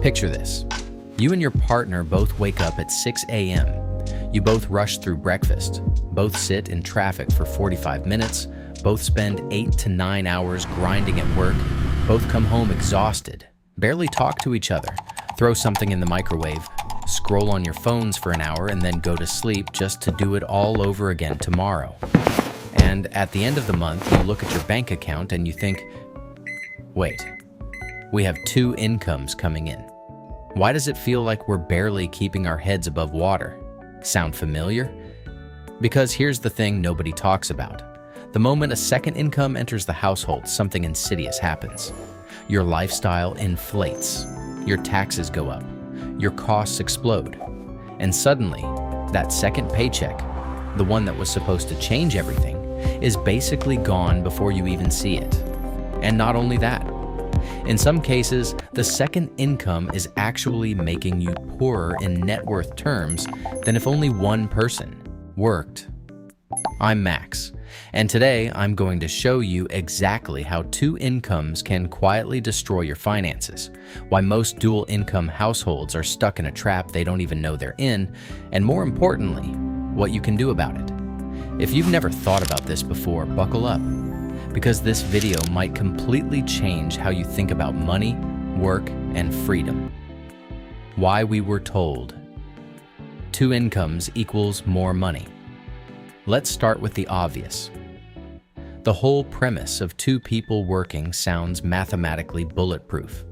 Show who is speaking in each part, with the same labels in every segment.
Speaker 1: Picture this. You and your partner both wake up at 6 a.m. You both rush through breakfast, both sit in traffic for 45 minutes, both spend 8 to 9 hours grinding at work, both come home exhausted, barely talk to each other, throw something in the microwave, scroll on your phones for an hour, and then go to sleep just to do it all over again tomorrow. And at the end of the month, you look at your bank account and you think, wait, we have 2 incomes coming in. Why does it feel like we're barely keeping our heads above water? Sound familiar? Because here's the thing nobody talks about. The moment a second income enters the household, something insidious happens. Your lifestyle inflates. Your taxes go up. Your costs explode. And suddenly, that second paycheck, the one that was supposed to change everything, is basically gone before you even see it. And not only that, in some cases, the second income is actually making you poorer in net worth terms than if only one person worked. I'm Max, and today I'm going to show you exactly how 2 incomes can quietly destroy your finances, why most dual income households are stuck in a trap they don't even know they're in, and more importantly, what you can do about it. If you've never thought about this before, buckle up, because this video might completely change how you think about money, work, and freedom. Why we were told 2 incomes equals more money. Let's start with the obvious. The whole premise of 2 people working sounds mathematically bulletproof.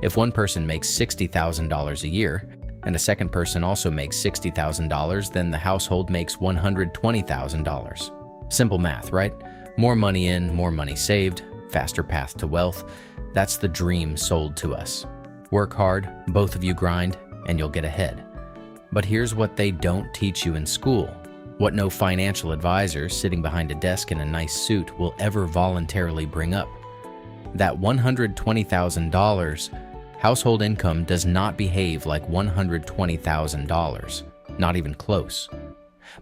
Speaker 1: If one person makes $60,000 a year, and a second person also makes $60,000, then the household makes $120,000. Simple math, right? More money in, more money saved, faster path to wealth. That's the dream sold to us. Work hard, both of you grind, and you'll get ahead. But here's what they don't teach you in school, what no financial advisor sitting behind a desk in a nice suit will ever voluntarily bring up. That $120,000 household income does not behave like $120,000, not even close.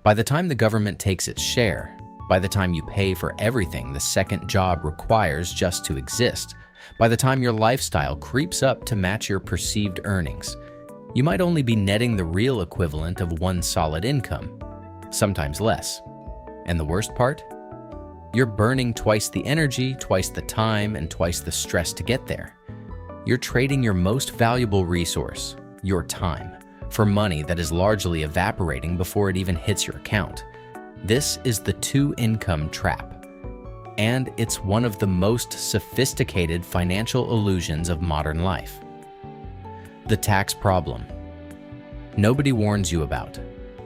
Speaker 1: By the time the government takes its share, by the time you pay for everything the second job requires just to exist, by the time your lifestyle creeps up to match your perceived earnings, you might only be netting the real equivalent of one solid income, sometimes less. And the worst part? You're burning twice the energy, twice the time, and twice the stress to get there. You're trading your most valuable resource, your time, for money that is largely evaporating before it even hits your account. This is the 2 income trap, and it's one of the most sophisticated financial illusions of modern life. The tax problem. Nobody warns you about.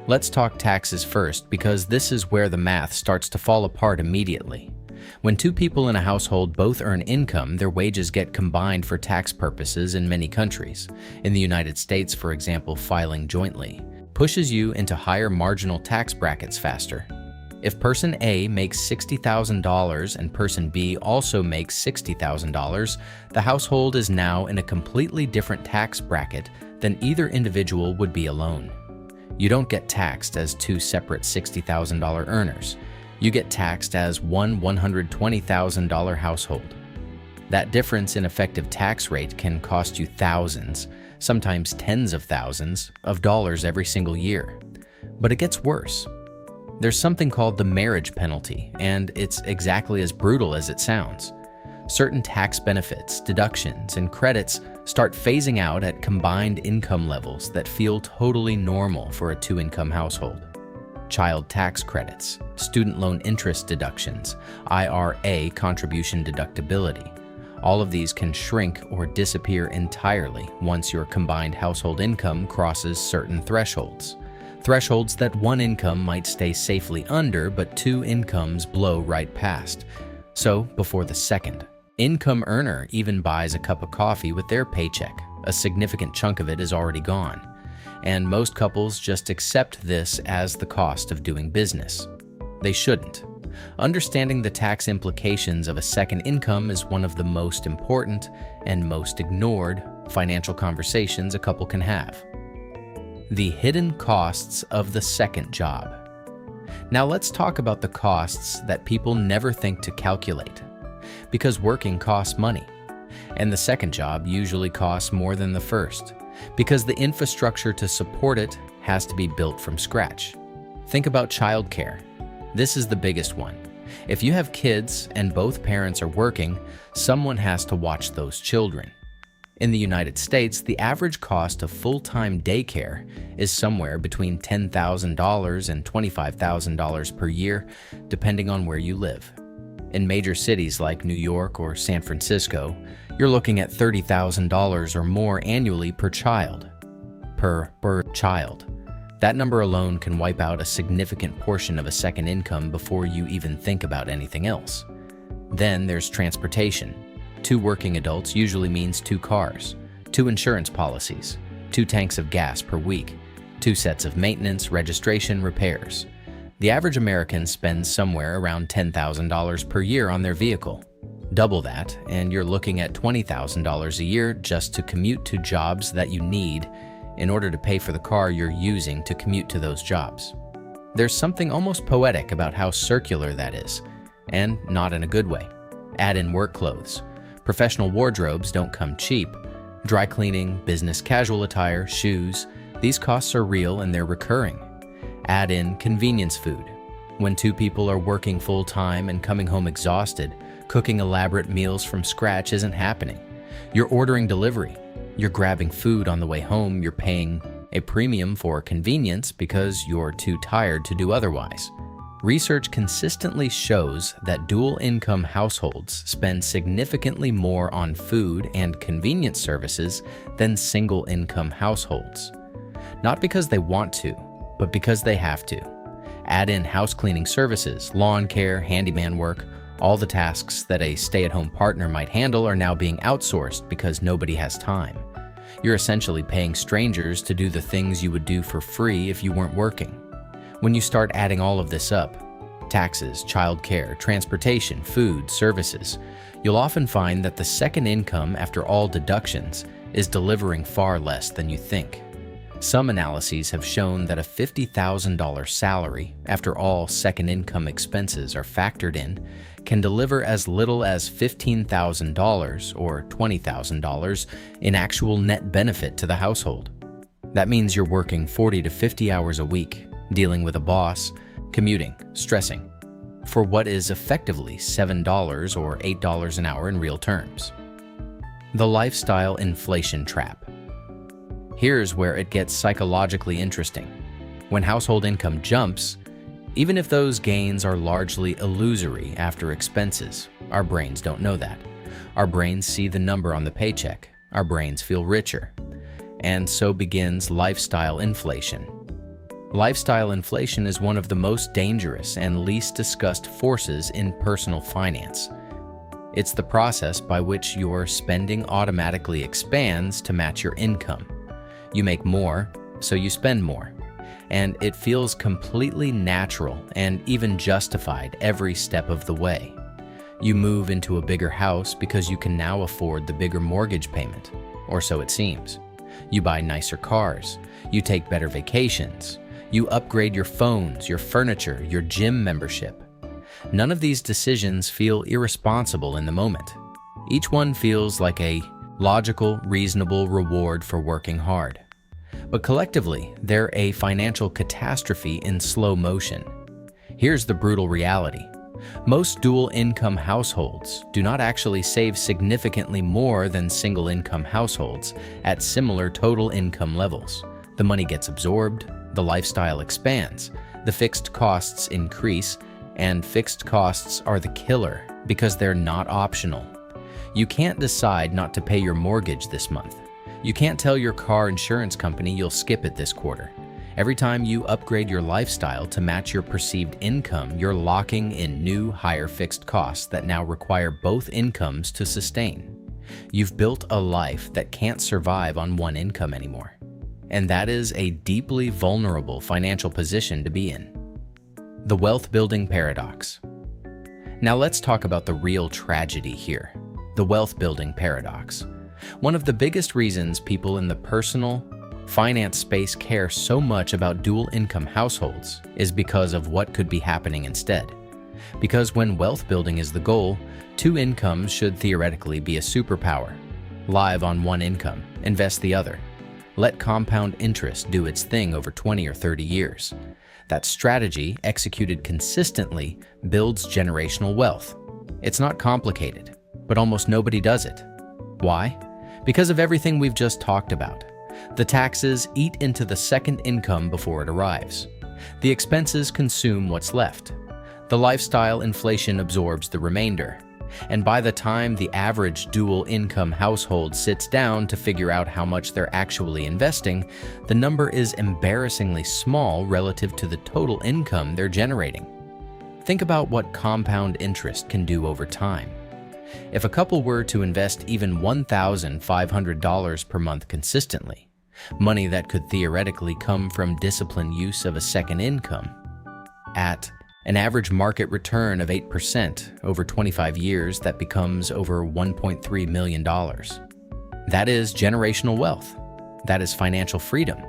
Speaker 1: Let's talk taxes first, because this is where the math starts to fall apart immediately. When 2 people in a household both earn income, their wages get combined for tax purposes in many countries. In the United States, for example, filing jointly pushes you into higher marginal tax brackets faster. If person A makes $60,000 and person B also makes $60,000, the household is now in a completely different tax bracket than either individual would be alone. You don't get taxed as 2 separate $60,000 earners. You get taxed as one $120,000 household. That difference in effective tax rate can cost you thousands, sometimes tens of thousands of dollars every single year. But it gets worse. There's something called the marriage penalty, and it's exactly as brutal as it sounds. Certain tax benefits, deductions, and credits start phasing out at combined income levels that feel totally normal for a 2-income household. Child tax credits, student loan interest deductions, IRA contribution deductibility. All of these can shrink or disappear entirely once your combined household income crosses certain thresholds. Thresholds that one income might stay safely under, but 2 incomes blow right past. So, before the second income earner even buys a cup of coffee with their paycheck, a significant chunk of it is already gone. And most couples just accept this as the cost of doing business. They shouldn't. Understanding the tax implications of a second income is one of the most important and most ignored financial conversations a couple can have. The hidden costs of the second job. Now let's talk about the costs that people never think to calculate. Because working costs money. And the second job usually costs more than the first, because the infrastructure to support it has to be built from scratch. Think about childcare. This is the biggest one. If you have kids and both parents are working, someone has to watch those children. In the United States, the average cost of full-time daycare is somewhere between $10,000 and $25,000 per year, depending on where you live. In major cities like New York or San Francisco, you're looking at $30,000 or more annually per child. Per child. That number alone can wipe out a significant portion of a second income before you even think about anything else. Then there's transportation. 2 working adults usually means 2 cars, 2 insurance policies, 2 tanks of gas per week, 2 sets of maintenance, registration, repairs. The average American spends somewhere around $10,000 per year on their vehicle. Double that, and you're looking at $20,000 a year just to commute to jobs that you need in order to pay for the car you're using to commute to those jobs. There's something almost poetic about how circular that is, and not in a good way. Add in work clothes. Professional wardrobes don't come cheap. Dry cleaning, business casual attire, shoes, these costs are real and they're recurring. Add in convenience food. When 2 people are working full-time and coming home exhausted, cooking elaborate meals from scratch isn't happening. You're ordering delivery. You're grabbing food on the way home. You're paying a premium for convenience because you're too tired to do otherwise. Research consistently shows that dual-income households spend significantly more on food and convenience services than single-income households. Not because they want to, but because they have to. Add in house cleaning services, lawn care, handyman work. All the tasks that a stay-at-home partner might handle are now being outsourced because nobody has time. You're essentially paying strangers to do the things you would do for free if you weren't working. When you start adding all of this up, taxes, childcare, transportation, food, services, you'll often find that the second income after all deductions is delivering far less than you think. Some analyses have shown that a $50,000 salary, after all second income expenses are factored in, can deliver as little as $15,000 or $20,000 in actual net benefit to the household. That means you're working 40 to 50 hours a week, dealing with a boss, commuting, stressing, for what is effectively $7 or $8 an hour in real terms. The lifestyle inflation trap. Here's where it gets psychologically interesting. When household income jumps, even if those gains are largely illusory after expenses, our brains don't know that. Our brains see the number on the paycheck. Our brains feel richer. And so begins lifestyle inflation. Lifestyle inflation is one of the most dangerous and least discussed forces in personal finance. It's the process by which your spending automatically expands to match your income. You make more, so you spend more. And it feels completely natural and even justified every step of the way. You move into a bigger house because you can now afford the bigger mortgage payment, or so it seems. You buy nicer cars. You take better vacations. You upgrade your phones, your furniture, your gym membership. None of these decisions feel irresponsible in the moment. Each one feels like a logical, reasonable reward for working hard. But collectively, they're a financial catastrophe in slow motion. Here's the brutal reality. Most dual-income households do not actually save significantly more than single-income households at similar total income levels. The money gets absorbed, the lifestyle expands, the fixed costs increase, and fixed costs are the killer because they're not optional. You can't decide not to pay your mortgage this month. You can't tell your car insurance company you'll skip it this quarter. Every time you upgrade your lifestyle to match your perceived income, you're locking in new, higher fixed costs that now require both incomes to sustain. You've built a life that can't survive on one income anymore. And that is a deeply vulnerable financial position to be in. The wealth building paradox. Now let's talk about the real tragedy here, the wealth building paradox. One of the biggest reasons people in the personal finance space care so much about dual income households is because of what could be happening instead. Because when wealth building is the goal, two incomes should theoretically be a superpower. Live on one income, invest the other. Let compound interest do its thing over 20 or 30 years. That strategy, executed consistently, builds generational wealth. It's not complicated, but almost nobody does it. Why? Because of everything we've just talked about. The taxes eat into the second income before it arrives. The expenses consume what's left. The lifestyle inflation absorbs the remainder. And by the time the average dual-income household sits down to figure out how much they're actually investing, the number is embarrassingly small relative to the total income they're generating. Think about what compound interest can do over time. If a couple were to invest even $1,500 per month consistently, money that could theoretically come from disciplined use of a second income, at an average market return of 8% over 25 years, that becomes over $1.3 million. That is generational wealth. That is financial freedom.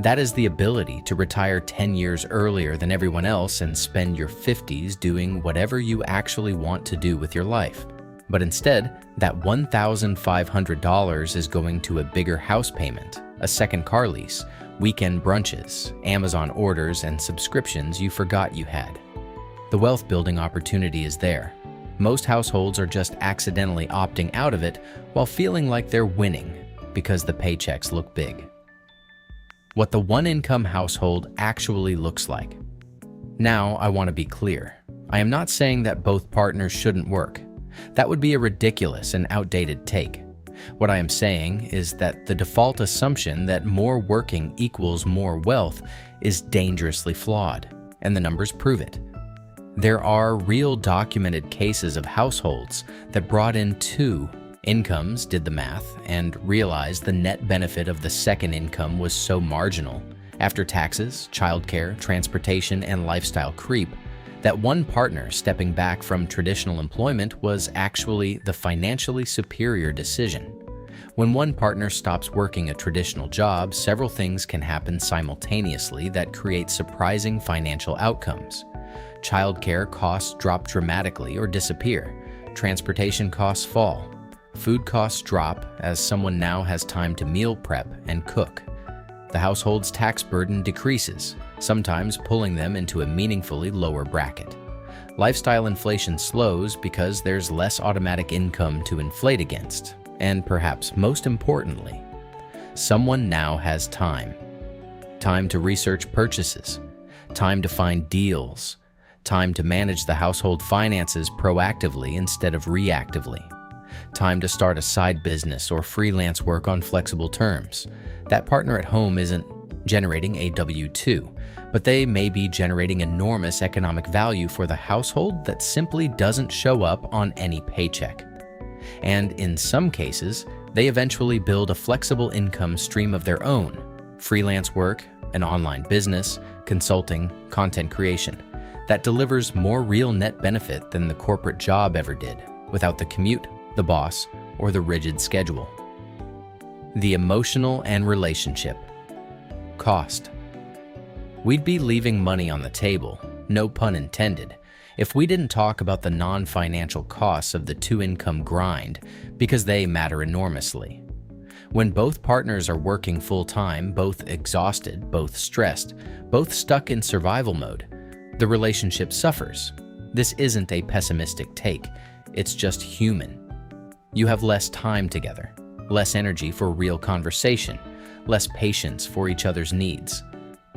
Speaker 1: That is the ability to retire 10 years earlier than everyone else and spend your 50s doing whatever you actually want to do with your life. But instead, that $1,500 is going to a bigger house payment, a second car lease, weekend brunches, Amazon orders, and subscriptions you forgot you had. The wealth building opportunity is there. Most households are just accidentally opting out of it while feeling like they're winning because the paychecks look big. What the one-income household actually looks like. Now, I want to be clear. I am not saying that both partners shouldn't work. That would be a ridiculous and outdated take. What I am saying is that the default assumption that more working equals more wealth is dangerously flawed, and the numbers prove it. There are real documented cases of households that brought in two incomes, did the math, and realized the net benefit of the second income was so marginal, after taxes, childcare, transportation, and lifestyle creep, that one partner stepping back from traditional employment was actually the financially superior decision. When one partner stops working a traditional job, several things can happen simultaneously that create surprising financial outcomes. Childcare costs drop dramatically or disappear. Transportation costs fall. Food costs drop as someone now has time to meal prep and cook. The household's tax burden decreases, sometimes pulling them into a meaningfully lower bracket. Lifestyle inflation slows because there's less automatic income to inflate against. And perhaps most importantly, someone now has time. Time to research purchases, time to find deals, time to manage the household finances proactively instead of reactively, time to start a side business or freelance work on flexible terms. That partner at home isn't generating a W-2, but they may be generating enormous economic value for the household that simply doesn't show up on any paycheck. And in some cases, they eventually build a flexible income stream of their own: freelance work, an online business, consulting, content creation, that delivers more real net benefit than the corporate job ever did, without the commute, the boss, or the rigid schedule. The emotional and relationship cost. We'd be leaving money on the table, no pun intended, if we didn't talk about the non-financial costs of the two-income grind, because they matter enormously. When both partners are working full-time, both exhausted, both stressed, both stuck in survival mode, the relationship suffers. This isn't a pessimistic take, it's just human. You have less time together, less energy for real conversation, less patience for each other's needs,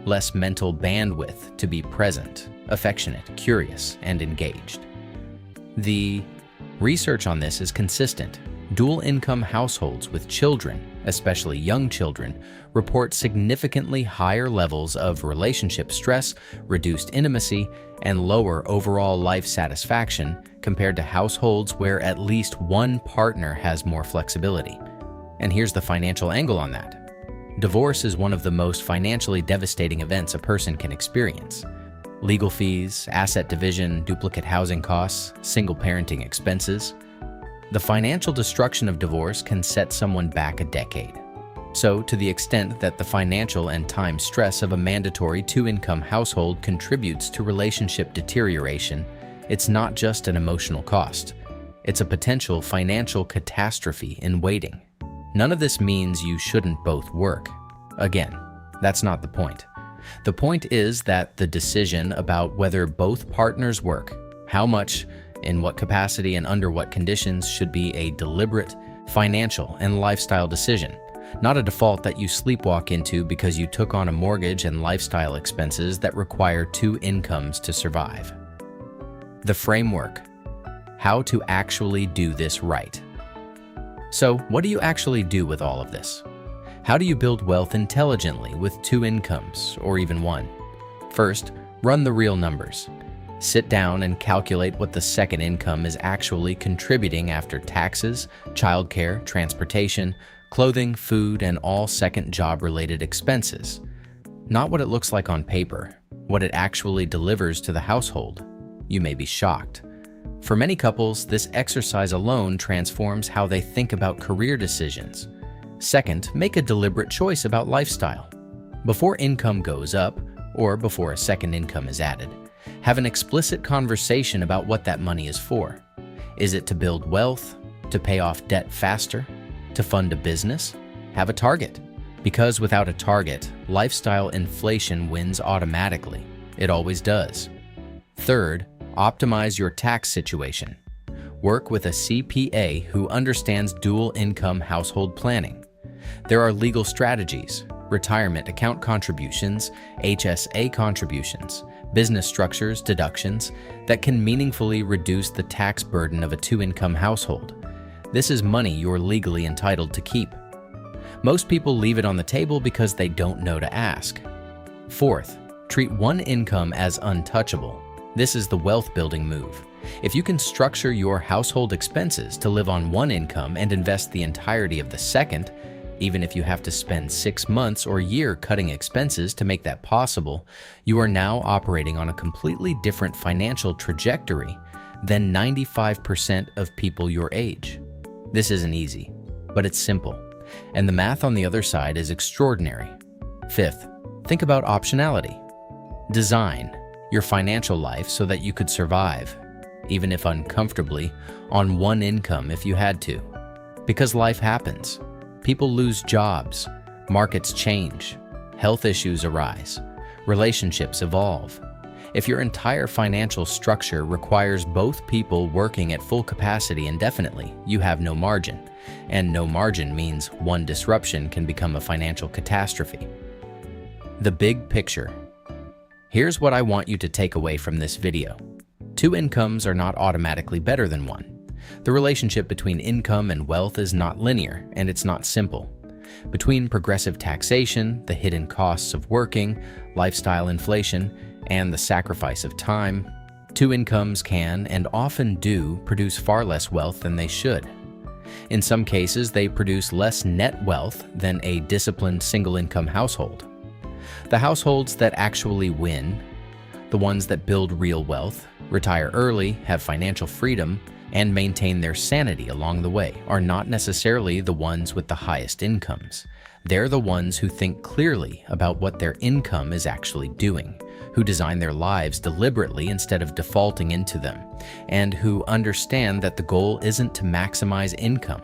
Speaker 1: less mental bandwidth to be present, affectionate, curious, and engaged. The research on this is consistent. Dual-income households with children, especially young children, report significantly higher levels of relationship stress, reduced intimacy, and lower overall life satisfaction compared to households where at least one partner has more flexibility. And here's the financial angle on that. Divorce is one of the most financially devastating events a person can experience. Legal fees, asset division, duplicate housing costs, single parenting expenses. The financial destruction of divorce can set someone back a decade. So, to the extent that the financial and time stress of a mandatory two-income household contributes to relationship deterioration, It's not just an emotional cost. It's a potential financial catastrophe in waiting. None of this means you shouldn't both work. Again, that's not the point. The point is that the decision about whether both partners work, how much, in what capacity, and under what conditions should be a deliberate financial and lifestyle decision, not a default that you sleepwalk into because you took on a mortgage and lifestyle expenses that require two incomes to survive. The framework. How to actually do this right. So, what do you actually do with all of this? How do you build wealth intelligently with two incomes, or even one? First, run the real numbers. Sit down and calculate what the second income is actually contributing after taxes, childcare, transportation, clothing, food, and all second job-related expenses. Not what it looks like on paper, what it actually delivers to the household. You may be shocked. For many couples, this exercise alone transforms how they think about career decisions. Second, make a deliberate choice about lifestyle. Before income goes up, or before a second income is added, have an explicit conversation about what that money is for. Is it to build wealth, to pay off debt faster, to fund a business? Have a target. Because without a target, lifestyle inflation wins automatically. It always does. Third, optimize your tax situation. Work with a CPA who understands dual income household planning. There are legal strategies, retirement account contributions, HSA contributions, business structures, deductions that can meaningfully reduce the tax burden of a two-income household. This is money you're legally entitled to keep. Most people leave it on the table because they don't know to ask. Fourth, treat one income as untouchable. This is the wealth-building move. If you can structure your household expenses to live on one income and invest the entirety of the second, even if you have to spend 6 months or a year cutting expenses to make that possible, you are now operating on a completely different financial trajectory than 95% of people your age. This isn't easy, but it's simple, and the math on the other side is extraordinary. Fifth, think about optionality. Design your financial life so that you could survive, even if uncomfortably, on one income if you had to. Because life happens. People lose jobs, markets change, health issues arise, relationships evolve. If your entire financial structure requires both people working at full capacity indefinitely, you have no margin. And no margin means one disruption can become a financial catastrophe. The big picture. Here's what I want you to take away from this video. Two incomes are not automatically better than one. The relationship between income and wealth is not linear, and it's not simple. Between progressive taxation, the hidden costs of working, lifestyle inflation, and the sacrifice of time, two incomes can, and often do, produce far less wealth than they should. In some cases, they produce less net wealth than a disciplined single-income household. The households that actually win, the ones that build real wealth, retire early, have financial freedom, and maintain their sanity along the way, are not necessarily the ones with the highest incomes. They're the ones who think clearly about what their income is actually doing, who design their lives deliberately instead of defaulting into them, and who understand that the goal isn't to maximize income.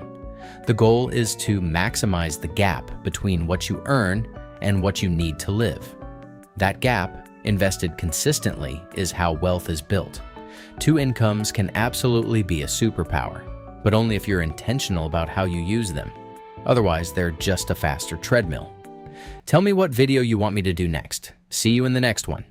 Speaker 1: The goal is to maximize the gap between what you earn and what you need to live. That gap, invested consistently, is how wealth is built. Two incomes can absolutely be a superpower, but only if you're intentional about how you use them. Otherwise, they're just a faster treadmill. Tell me what video you want me to do next. See you in the next one.